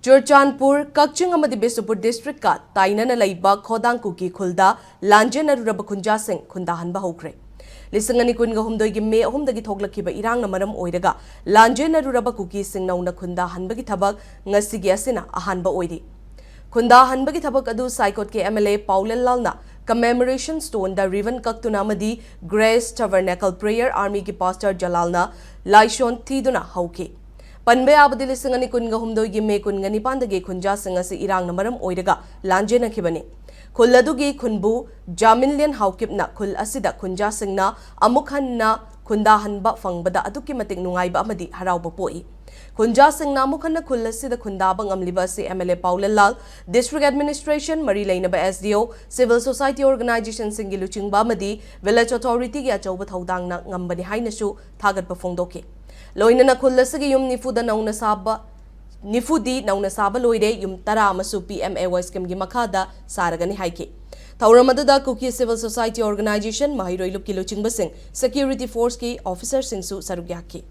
Churchanpur, Kakching amadi Bisupur district ka tainana laiba Khodang Kuki Khulda Lanjen aruraba Khunja Singh Khundahan bahokre. Lisangani kunga humdoi gi me ahumdagi thoklakiba irang na maram oiraga Lanjen aruraba Kuki Singh nauna Khundahan bagi thabak ngasigi asina ahanba oiri. Khundahan bagi thabak adu Saikot ke MLA Paulel Lalna commemoration stone da ribbon kaktuna amadi Grace Tabernacle Prayer Army ki pastor Jalalna Laishon Thiduna hauke. Panbe abadi lisangani kunga humdoi gi me kunga nipandagi khunja singasi irang na maram oiraga lanje na khibani. Khulladugi khunbu Jamilian haukipna khul asida khunja singna amukhanna khundahanba fangbada aduki matik nungaiba amadi harauba poi. Khunja singna amukhanna khul asida khundaba ngamliba si MLA Paulel Lal, District Administration, Mari Lainaba SDO, Civil Society Organization singi luchingba amadi Village Authority gi achauba thodang na ngambani hainasu thagatba phongdoki. Loinana khullasagi yum nifuda nauna saba nifudi nauna saba loire yum tara amasu PMAY scheme gi makhada saragani haike. Tauramada Kuki Civil Society Organization Mahiroi Lup Kilo Chingbasing Security Force ki officer singsu sarugyaki.